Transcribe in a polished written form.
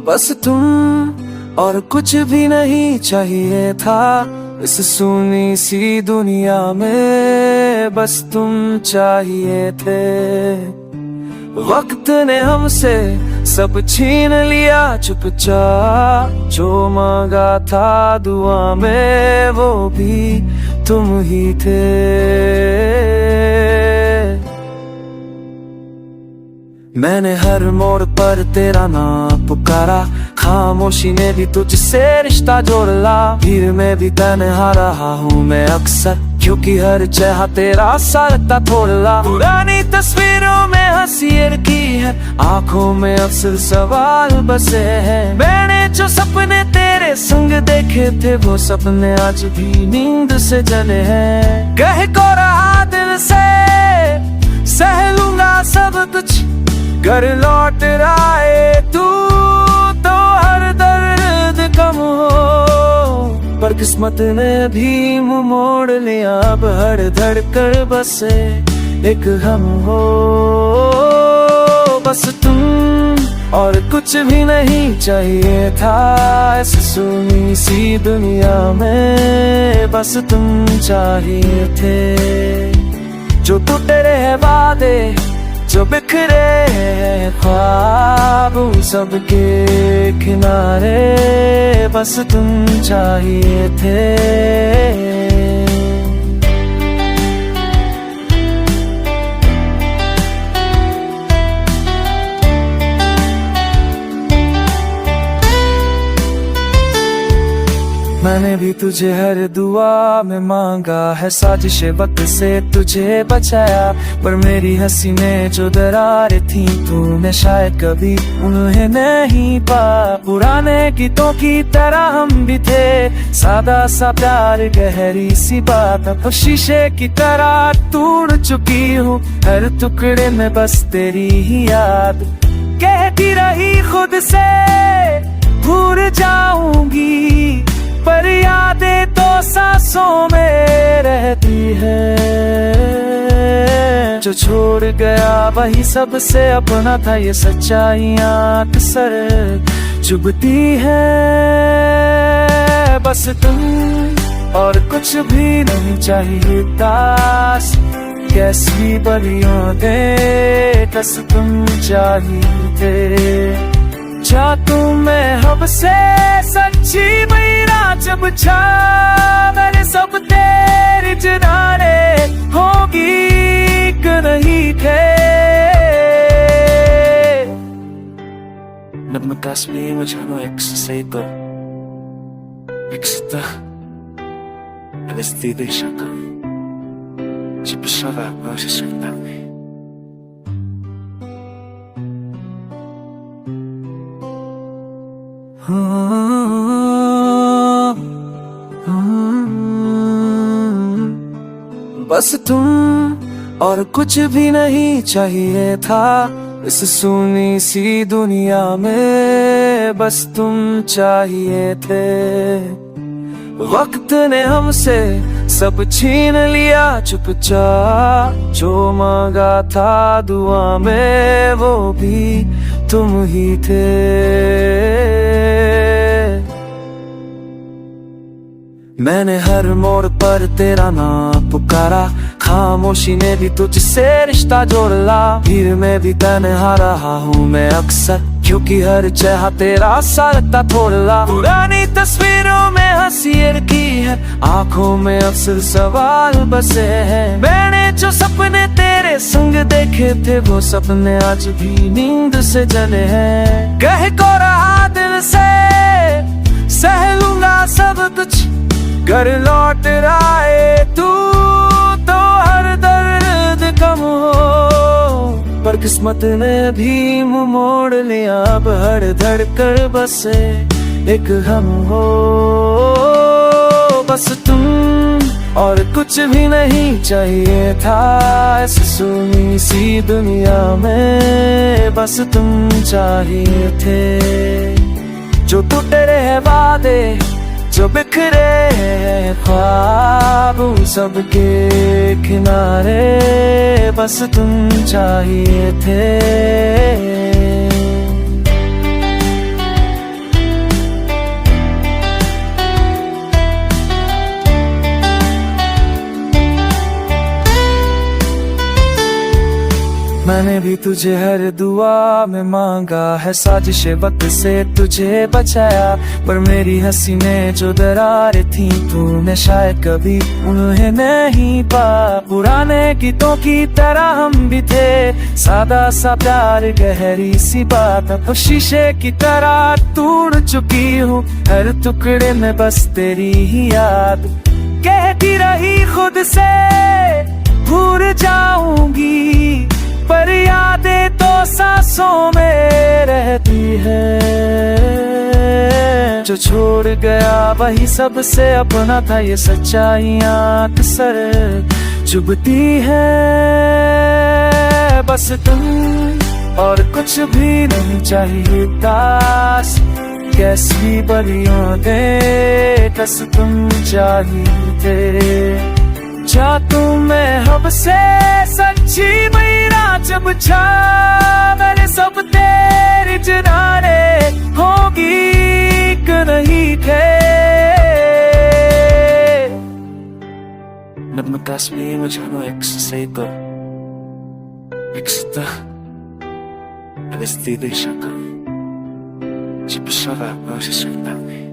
बस तुम और कुछ भी नहीं चाहिए था इस सूनी सी दुनिया में, बस तुम चाहिए थे। वक्त ने हमसे सब छीन लिया चुपचाप, जो मांगा था दुआ में वो भी तुम ही थे। मैंने हर मोड़ पर तेरा नाम पुकारा, खामोशी ने भी तुझसे रिश्ता जोड़ ला। भीड़ में भी तन्हा रहा हूँ मैं अक्सर, क्योंकि हर चाह तेरा सारता थोड़ा। पुरानी तस्वीरों में हंसी की है, आंखों में अक्सर सवाल बसे हैं। मैंने जो सपने तेरे संग देखे थे, वो सपने आज भी नींद से जले हैं। कह को रहा दिल से सह लूंगा सब कुछ, घर लौट आए तू तो हर दर्द कम हो। पर किस्मत ने भी मुंह मोड़ लिया, अब हर धड़कन बसे एक हम हो। बस तुम और कुछ भी नहीं चाहिए था इस सूनी सी दुनिया में, बस तुम चाहिए थे। जो टूटे रहे वादे, जो बिखरे ख्वाब, सबके किनारे बस तुम चाहिए थे। मैंने भी तुझे हर दुआ में मांगा है, साजिशे वक्त से तुझे बचाया। पर मेरी हंसी में जो दरारें थी, तूने शायद कभी उन्हें नहीं पाया। पुराने गीतों की तरह हम भी थे, सादा सा प्यार गहरी सी बात। अब शीशे की तरह टूट चुकी हूँ, हर टुकड़े में बस तेरी ही याद। कहती रही खुद से भूल जाऊंगी, पर यादें तो सांसों में रहती है। जो छोड़ गया वही सबसे अपना था, ये सच्चाइयां अक्सर चुभती है। बस तुम और कुछ भी नहीं चाहिए दास, कैसी बलियों दे बस तुम चाहिए थे। जा तुम्हें हमसे सच्ची मेरा जब छा, मेरे सब तेरी जनाने होगी कि नहीं थे। Nagmataas mo yung ex-saito, ex-ta, alas-tida siya ka, siya pa siya ka, masasaktan eh. बस तुम और कुछ भी नहीं चाहिए था इस सूनी सी दुनिया में, बस तुम चाहिए थे। वक्त ने हमसे सब छीन लिया चुपचाप, जो मांगा था दुआ में वो भी तुम ही थे। मैंने हर मोड़ पर तेरा नाम पुकारा, खामोशी ने भी तुझसे रिश्ता जोड़ ला। भीड़ में भी तन्हा रहा हूँ मैं अक्सर, क्योंकि हर चाह तेरा सारता थोड़ा। पुरानी तस्वीरों में हंसी की है, आंखों में अक्सर सवाल बसे हैं। मैंने जो सपने तेरे संग देखे थे, वो सपने आज भी नींद से जले हैं। कह को रहा दिल से सह लूंगा सब कुछ, घर लौट आए तू तो हर दर्द कम हो। पर किस्मत ने भी मुंह मोड़ लिया, अब हर धड़कन बसे एक हम हो। बस तुम और कुछ भी नहीं चाहिए था इस सूनी सी दुनिया में, बस तुम चाहिए थे। जो टूटे रहे वादे, जो बिखरे ख्वाब उन सबके किनारे बस तुम चाहिए थे। मैंने भी तुझे हर दुआ में मांगा है, साजिशे वक्त से तुझे बचाया, पर मेरी हंसी में जो दरारें थी तूने शायद कभी उन्हें नहीं पाया। पुराने गीतों की तरह हम भी थे, सादा सा प्यार गहरी सी बात, अब शीशे की तरह टूट चुकी हूँ, हर टुकड़े में बस तेरी ही याद। कहती रही खुद से भूल जाऊंगी, पर यादें तो सांसों में रहती है। जो छोड़ गया वही सबसे अपना था, ये सच्चाइयां अक्सर चुभती है। बस तुम और कुछ भी नहीं चाहिए दास, कैसी बलियों दे बस तुम चाहिए। जा तू मैं हमसे सच्ची मेरा जब छा, मेरे सब तेरी जनाने होगी कि नहीं थे। Nagmatas mo yung masyano eksasayto, eksata alas dito siya ka, siya pa siya ka, masasaktan.